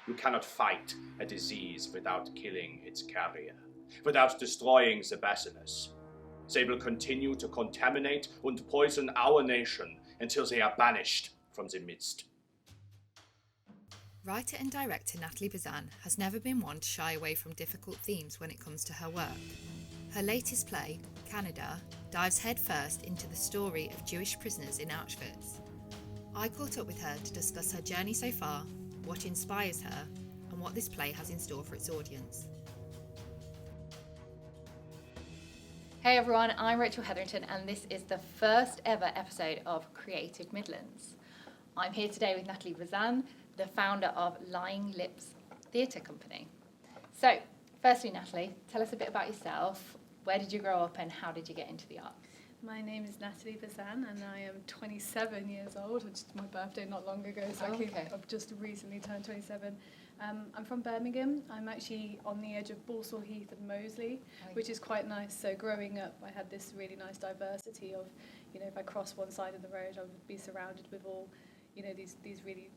You cannot fight a disease without killing its carrier, without destroying the bacillus. They will continue to contaminate and poison our nation until they are banished from the midst. Writer and director Nathalie Bazán has never been one to shy away from difficult themes when it comes to her work. Her latest play, Canada, dives headfirst into the story of Jewish prisoners in Auschwitz. I caught up with her to discuss her journey so far, what inspires her, and what this play has in store for its audience. Hey everyone, I'm Rachel Hetherington and this is the first ever episode of Creative Midlands. I'm here today with Nathalie Bazan, the founder of Lying Lips Theatre Company. So, firstly Nathalie, tell us a bit about yourself. Where did you grow up and how did you get into the arts? My name is Nathalie Bazan and I am 27 years old. It's my birthday not long ago, so I've just recently turned 27. I'm from Birmingham. I'm actually on the edge of Balsall Heath and Moseley, which is quite nice. So growing up, I had this really nice diversity of, if I crossed one side of the road, I would be surrounded with all, these really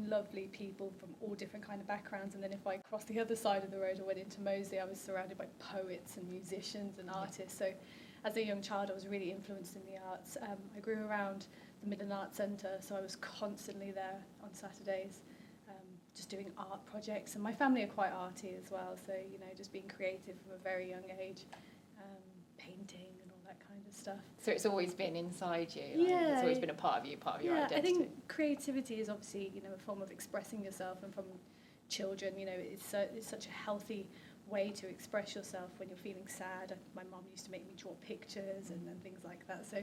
lovely people from all different kind of backgrounds. And then if I crossed the other side of the road or went into Moseley, I was surrounded by poets and musicians and artists. So as a young child, I was really influenced in the arts. I grew around the Midlands Arts Centre, so I was constantly there on Saturdays, just doing art projects. And my family are quite arty as well, so, just being creative from a very young age, painting and all that kind of stuff. So it's always been inside you? Yeah. It's always been a part of you, part of your identity? I think creativity is obviously, a form of expressing yourself, and from children, it's such a healthy way to express yourself when you're feeling sad. My mum used to make me draw pictures and things like that. So,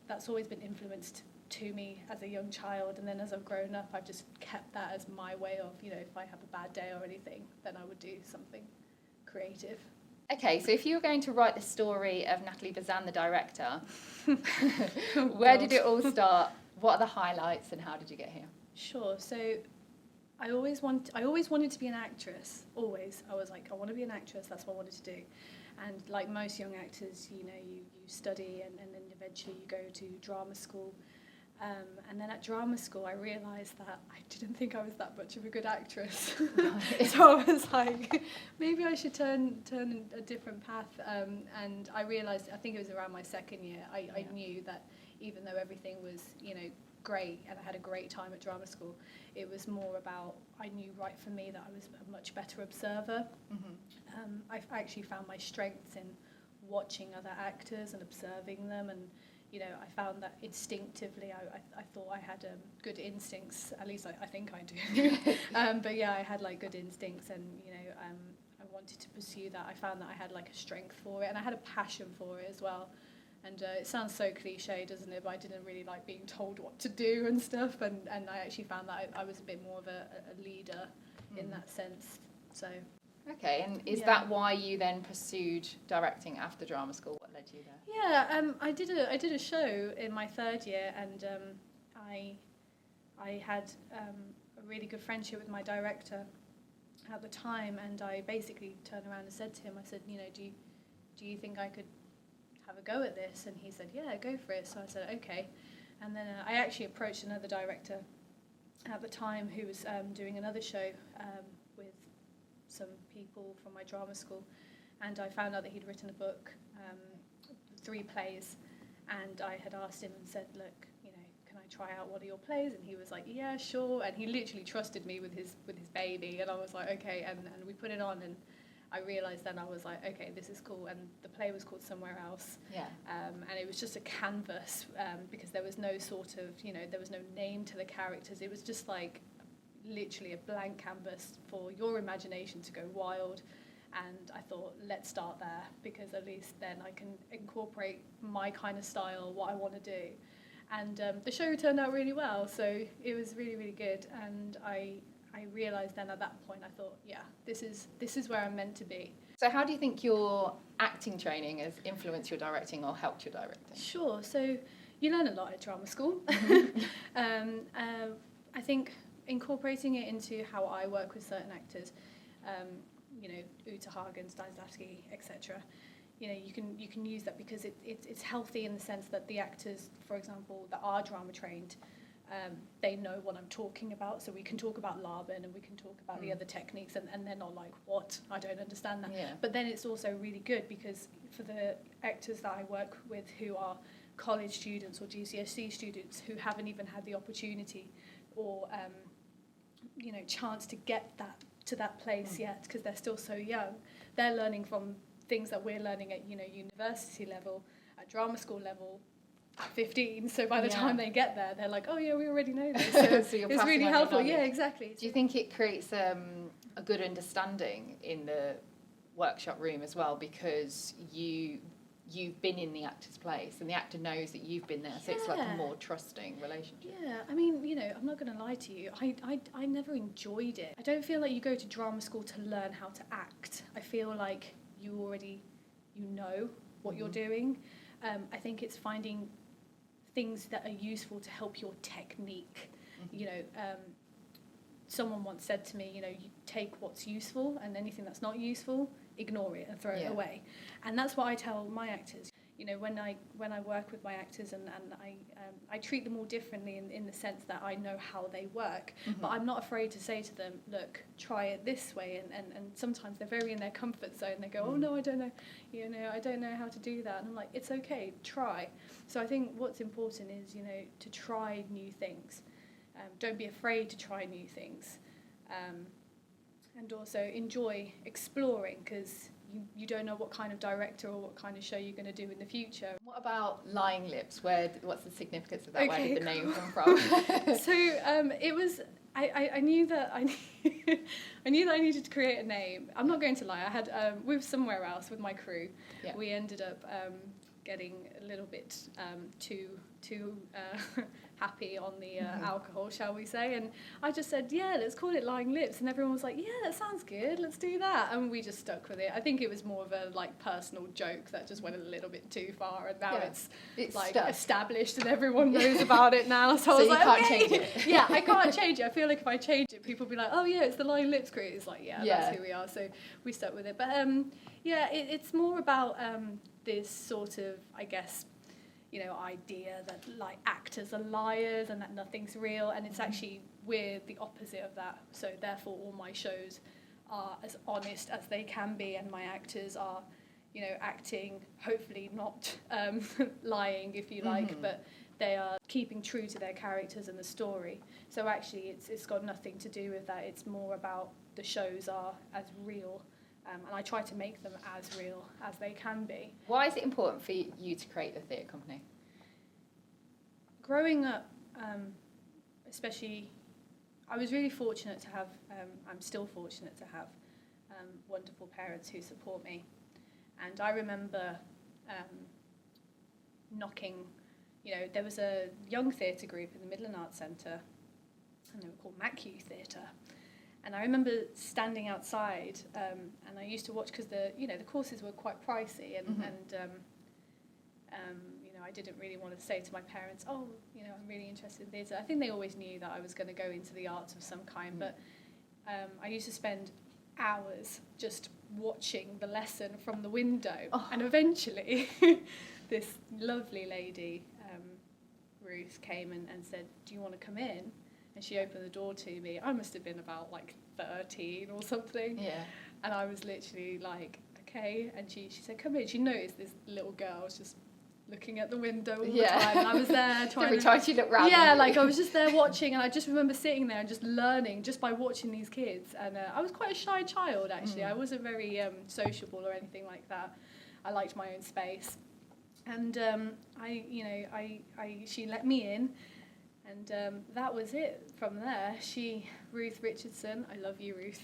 that's always been influenced to me as a young child. And then as I've grown up, I've just kept that as my way of, if I have a bad day or anything, then I would do something creative. Okay, so if you were going to write the story of Nathalie Bazan, the director, where did it all start? What are the highlights and how did you get here? Sure. So I always wanted to be an actress. Always. I was like, I want to be an actress. That's what I wanted to do. And like most young actors, you study and then eventually you go to drama school. And then at drama school, I realised that I didn't think I was that much of a good actress. So I was like, maybe I should turn a different path. And I realised, I think it was around my second year, I knew that even though everything was, great and I had a great time at drama school, it was more about, I knew right for me that I was a much better observer. Mm-hmm. I actually found my strengths in watching other actors and observing them, and I found that instinctively I thought I had good instincts, at least I think I do. But yeah, I had like good instincts, and I wanted to pursue that. I found that I had like a strength for it, and I had a passion for it as well. And it sounds so cliche, doesn't it? But I didn't really like being told what to do and stuff. And I actually found that I was a bit more of a leader in that sense. So. Okay, and is that why you then pursued directing after drama school? What led you there? Yeah, I did a show in my third year, and I had a really good friendship with my director at the time, and I basically turned around and said to him, I said, do you think I could have a go at this? And he said, yeah, go for it. So I said, okay. And then I actually approached another director at the time who was doing another show with some people from my drama school, and I found out that he'd written a book, 3 plays, and I had asked him and said, look, can I try out one of your plays? And he was like, yeah, sure. And he literally trusted me with his baby, and I was like, okay. And we put it on, and I realised then, I was like, okay, this is cool. And the play was called Somewhere Else. Yeah. And it was just a canvas, because there was no sort of, there was no name to the characters. It was just like literally a blank canvas for your imagination to go wild. And I thought, let's start there, because at least then I can incorporate my kind of style, what I want to do. And the show turned out really well, so it was really, really good. And I realised then at that point, I thought, yeah, this is where I'm meant to be. So how do you think your acting training has influenced your directing or helped your directing? Sure. So you learn a lot at drama school. I think incorporating it into how I work with certain actors, Uta Hagen, Stanislavski, etc., you can use that because it's healthy in the sense that the actors, for example, that are drama trained, they know what I'm talking about, so we can talk about Laban and we can talk about the other techniques, and they're not like, what? I don't understand that. Yeah. But then it's also really good because for the actors that I work with who are college students or GCSE students who haven't even had the opportunity or chance to get to that place yet because they're still so young, they're learning from things that we're learning at university level, at drama school level, at 15. So by the time they get there, they're like, oh yeah, we already know this. So it's really helpful. Yeah, exactly. Do you think it creates a good understanding in the workshop room as well, because you've been in the actor's place and the actor knows that you've been there, so it's like a more trusting relationship? Yeah, I mean, I'm not going to lie to you. I never enjoyed it. I don't feel like you go to drama school to learn how to act. I feel like you already know what you're doing. I think it's finding things that are useful to help your technique. Someone once said to me, you take what's useful and anything that's not useful, ignore it and throw it away. And that's what I tell my actors. When I work with my actors and I treat them all differently in the sense that I know how they work, but I'm not afraid to say to them, look, try it this way, and sometimes they're very in their comfort zone. They go, oh no, I don't know, I don't know how to do that, and I'm like, it's okay, try. So I think what's important is to try new things. Don't be afraid to try new things, and also enjoy exploring, because you don't know what kind of director or what kind of show you're going to do in the future. What about Lying Lips? What's the significance of that? Where did the name come from? So it was. I knew that I knew that I needed to create a name. I'm not going to lie. I had we were somewhere else with my crew. Yeah. We ended up getting a little bit too happy on the alcohol, shall we say, and I just said, yeah, let's call it Lying Lips, and everyone was like, yeah, that sounds good, let's do that, and we just stuck with it. I think it was more of a personal joke that just went a little bit too far, and now it's like stuck. Established and everyone knows about it now, so I was like, can't okay. change it. Yeah, I can't change it. I feel like if I change it, people will be like, oh yeah, it's the Lying Lips crew. It's like, yeah, that's who we are, so we stuck with it. But it's more about this sort of, I guess, idea that actors are liars and that nothing's real, and it's actually, we're the opposite of that. So therefore all my shows are as honest as they can be, and my actors are acting, hopefully not lying, if you like, but they are keeping true to their characters and the story. So actually it's got nothing to do with that. It's more about the shows are as real, and I try to make them as real as they can be. Why is it important for you to create the theatre company? Growing up, especially, I was really fortunate to have, I'm still fortunate to have wonderful parents who support me. And I remember knocking, there was a young theatre group in the Midlands Arts Centre, and they were called MacU Theatre. And I remember standing outside, and I used to watch, because the courses were quite pricey, and I didn't really want to say to my parents, oh, I'm really interested in theatre. I think they always knew that I was going to go into the arts of some kind, but I used to spend hours just watching the lesson from the window, and eventually this lovely lady, Ruth, came and said, do you want to come in? And she opened the door to me. I must have been about 13 or something. Yeah. And I was literally like, okay. And she said, come in. She noticed this little girl was just looking at the window all the time. And I was there trying Every time she looked round. Yeah, I was just there watching, and I just remember sitting there and just learning just by watching these kids. And I was quite a shy child, actually. I wasn't very sociable or anything like that. I liked my own space. And she let me in. And that was it from there. Ruth Richardson, I love you, Ruth.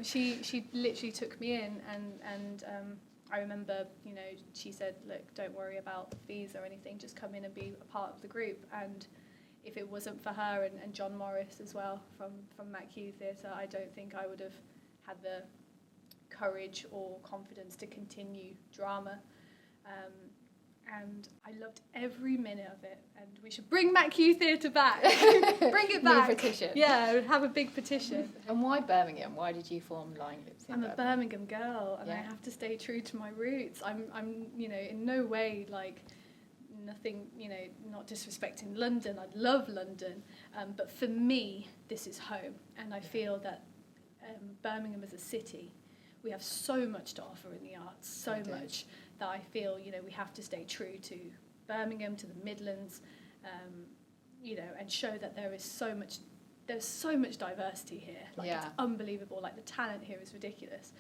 She literally took me in, and I remember, she said, look, don't worry about fees or anything, just come in and be a part of the group. And if it wasn't for her and John Morris as well from MacU Theatre, I don't think I would have had the courage or confidence to continue drama. and I loved every minute of it. And we should bring Mac U Theatre back. Bring it back. New petition. Yeah, have a big petition. And why Birmingham? Why did you form Lying Lips in I'm a Birmingham girl, and I have to stay true to my roots. I'm in no way nothing, not disrespecting London. I love London, but for me, this is home, and I feel that Birmingham as a city, we have so much to offer in the arts, so much that I feel, we have to stay true to Birmingham, to the Midlands, and show that there's so much diversity here. It's unbelievable. Like, the talent here is ridiculous.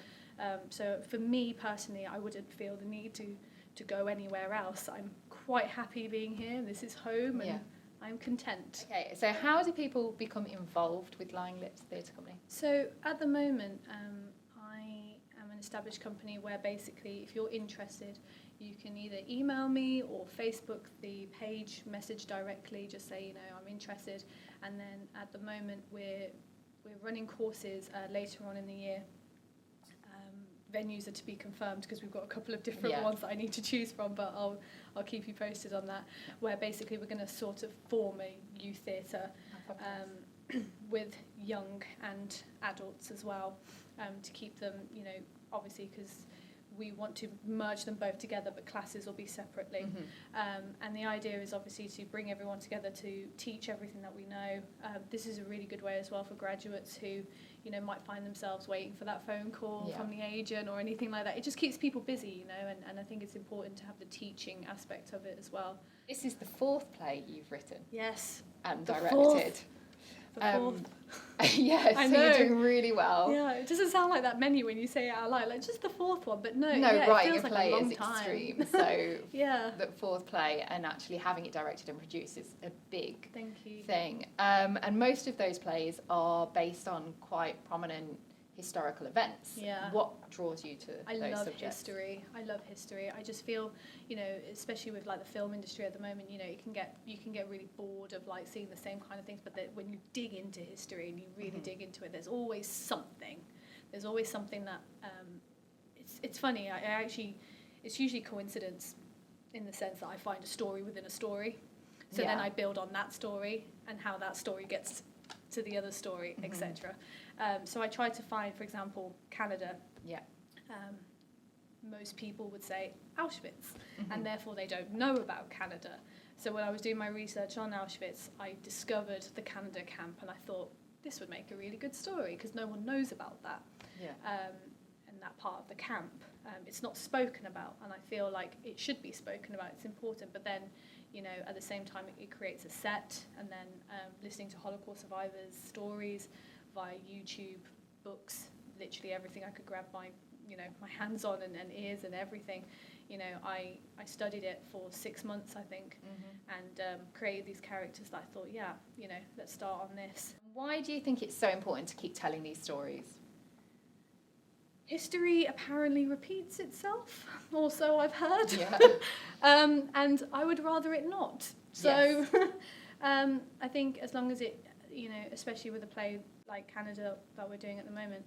So for me personally, I wouldn't feel the need to go anywhere else. I'm quite happy being here. This is home, and I'm content. Okay, so how do people become involved with Lying Lips Theatre Company? So at the moment, I am an established company where basically, if you're interested, you can either email me or Facebook the page, message directly, just say, I'm interested. And then at the moment, we're running courses later on in the year. Venues are to be confirmed because we've got a couple of different ones that I need to choose from, but I'll keep you posted on that, where basically we're going to sort of form a youth theatre with young and adults as well, to keep them, obviously, because we want to merge them both together, but classes will be separately. And the idea is obviously to bring everyone together to teach everything that we know. This is a really good way as well for graduates who, might find themselves waiting for that phone call from the agent or anything like that. It just keeps people busy, and I think it's important to have the teaching aspect of it as well. This is the 4th play you've written. Yes. And directed. The 4th. Yeah, so you're doing really well. Yeah, it doesn't sound like that many when you say it out loud, like just the 4th one, but no, writing it feels a play like a long is time. extreme. So the 4th play and actually having it directed and produced is a big thing. And most of those plays are based on quite prominent historical events. Yeah. What draws you to those subjects? I love history. I just feel, especially with like the film industry at the moment, you can get really bored of like seeing the same kind of things. But when you dig into history and you really dig into it, there's always something. There's always something that it's funny. It's usually coincidence in the sense that I find a story within a story. So then I build on that story and how that story gets to the other story, etc. So I try to find, for example, Canada. Most people would say Auschwitz, and therefore they don't know about Canada. So when I was doing my research on Auschwitz, I discovered the Canada camp, and I thought this would make a really good story because no one knows about that. And that part of the camp, it's not spoken about, and I feel like it should be spoken about. It's important, but then, at the same time, it creates a set, and then listening to Holocaust survivors' stories via YouTube, books, literally everything I could grab my hands on and ears and everything. I studied it for 6 months, I think, and created these characters that I thought, let's start on this. Why do you think it's so important to keep telling these stories? History apparently repeats itself, or so I've heard. And I would rather it not. So I think as long as it, especially with a play like Canada that we're doing at the moment,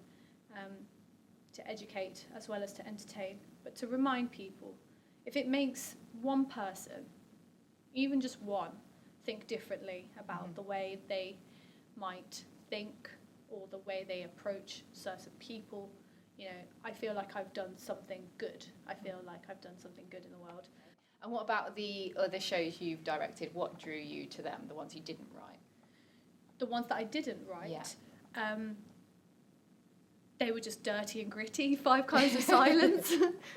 to educate as well as to entertain, but to remind people, if it makes one person, even just one, think differently about the way they might think or the way they approach certain people, I feel like I've done something good. I feel like I've done something good in the world. And what about the other shows you've directed? What drew you to them, the ones you didn't write? The ones that I didn't write, they were just dirty and gritty. 5 Kinds of Silence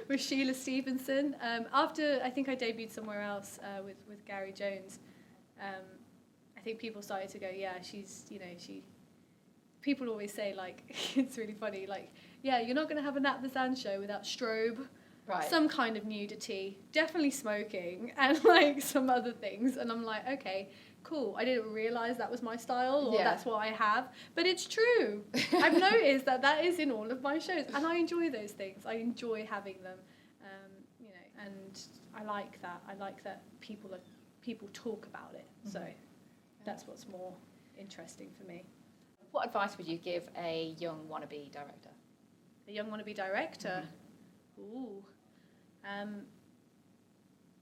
with Sheila Stevenson. After I think I debuted somewhere else with Gary Jones, I think people started to go, she's, people always say, like, it's really funny, like, you're not going to have a Nat Bazan show without strobe, some kind of nudity, definitely smoking, and like some other things. And I'm like, okay, cool. I didn't realise that was my style or that's what I have, but it's true. I've noticed that is in all of my shows, and I enjoy those things. I enjoy having them, and I like that. I like that people talk about it. So that's what's more interesting for me. What advice would you give a young wannabe director? A young wannabe director? Ooh.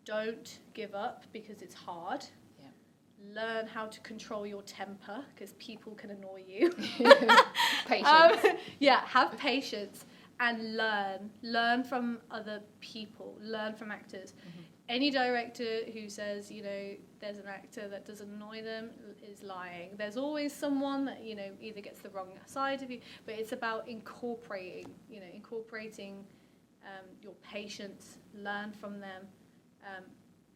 don't give up because it's hard. Yeah. Learn how to control your temper because people can annoy you. Patience. Have patience and learn from other people, learn from actors. Any director who says, there's an actor that does annoy them is lying. There's always someone that, either gets the wrong side of you, but it's about incorporating your patients, learn from them,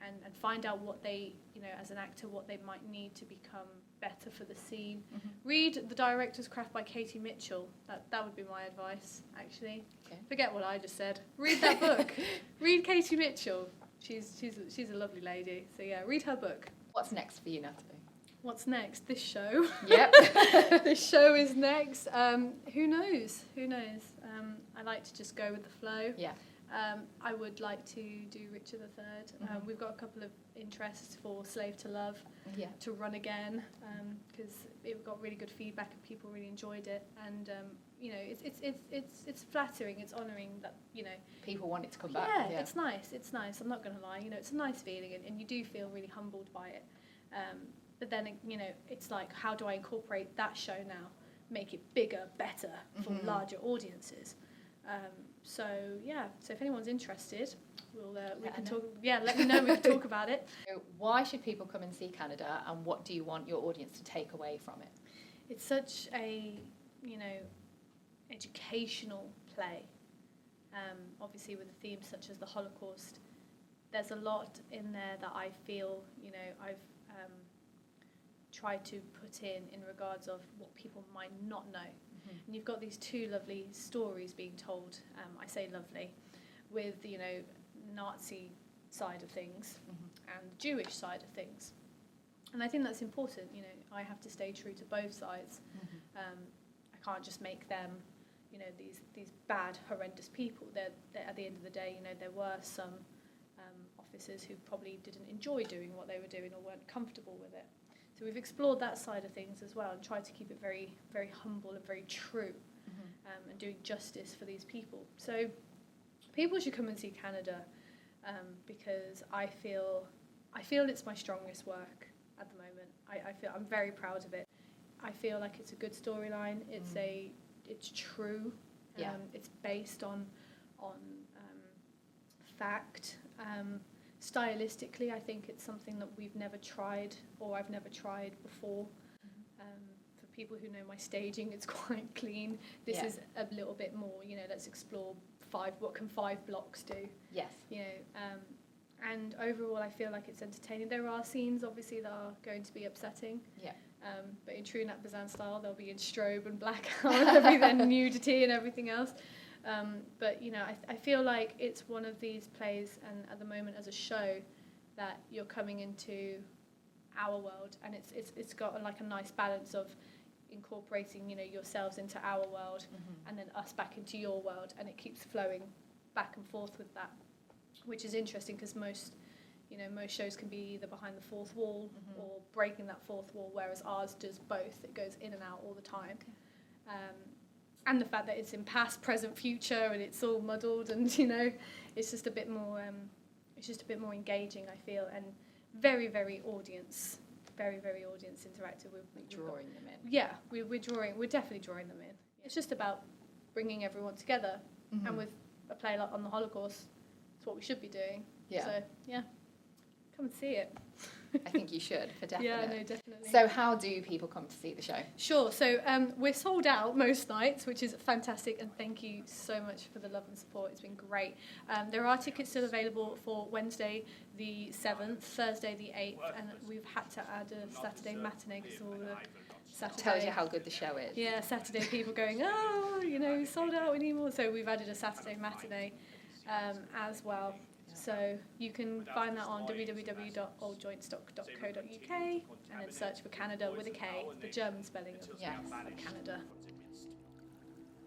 and find out what they, as an actor, what they might need to become better for the scene. Read The Director's Craft by Katie Mitchell. That would be my advice, actually. Okay. Forget what I just said. Read that book. Read Katie Mitchell. She's a lovely lady. So yeah, read her book. What's next for you, Natalie? What's next? This show. Yep. This show is next. Who knows? I like to just go with the flow. Yeah. I would like to do Richard III. We've got a couple of interests for Slave to Love to run again because it got really good feedback and people really enjoyed it. And it's flattering. It's honouring that people want it to come back. Yeah, it's nice. I'm not going to lie. It's a nice feeling, and you do feel really humbled by it. But then it's like, how do I incorporate that show now, make it bigger, better for larger audiences? So if anyone's interested, we can talk. Yeah, let me know. We can talk about it. So why should people come and see Canada, and what do you want your audience to take away from it? It's such a educational play. Obviously, with a theme such as the Holocaust, there's a lot in there that I feel I've tried to put in regards of what people might not know. And you've got these two lovely stories being told, I say lovely, with Nazi side of things and the Jewish side of things. And I think that's important. I have to stay true to both sides. I can't just make them these bad, horrendous people. They're at the end of the day, there were some officers who probably didn't enjoy doing what they were doing or weren't comfortable with it. So we've explored that side of things as well and tried to keep it very, very humble and very true and doing justice for these people. So people should come and see Canada because I feel it's my strongest work at the moment. I feel I'm very proud of it. I feel like it's a good storyline. It's true. It's based on fact. Stylistically, I think it's something that we've never tried, or I've never tried before. For people who know my staging, it's quite clean. This is a little bit more, let's explore what can 5 blocks do. Yes. And overall, I feel like it's entertaining. There are scenes, obviously, that are going to be upsetting. Yeah. But in true Nat Bazan style, they'll be in strobe and blackout, there'll be then nudity and everything else. But I feel like it's one of these plays, and at the moment as a show, that you're coming into our world, and it's got like a nice balance of incorporating yourselves into our world, and then us back into your world, and it keeps flowing back and forth with that, which is interesting because most shows can be either behind the fourth wall or breaking that fourth wall, whereas ours does both. It goes in and out all the time. And the fact that it's in past, present, future, and it's all muddled, and it's just a bit more. It's just a bit more engaging, I feel, and very, very audience interactive. We're drawing them in. Yeah, we're definitely drawing them in. It's just about bringing everyone together, and with a play like on the Holocaust, it's what we should be doing. Yeah. So come and see it. I think you should, for definite. Yeah, no, definitely. So how do people come to see the show? Sure. So we're sold out most nights, which is fantastic, and thank you so much for the love and support. It's been great. There are tickets still available for Wednesday the 7th, Thursday the 8th, and we've had to add a Saturday matinee because all the Saturday... Tells you how good the show is. Yeah, Saturday people going, sold out, we need more. So we've added a Saturday matinee as well. So you can find that on www.oldjointstock.co.uk and then search for Canada with a K, the German spelling of Canada.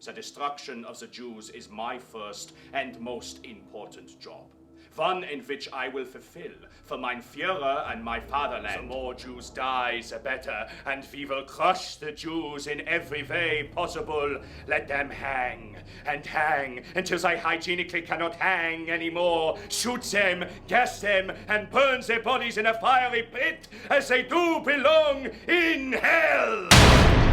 The destruction of the Jews is my first and most important job. One in which I will fulfill for mein Führer and my fatherland. The more Jews die, the better, and we will crush the Jews in every way possible. Let them hang and hang until they hygienically cannot hang anymore. Shoot them, gas them, and burn their bodies in a fiery pit as they do belong in hell.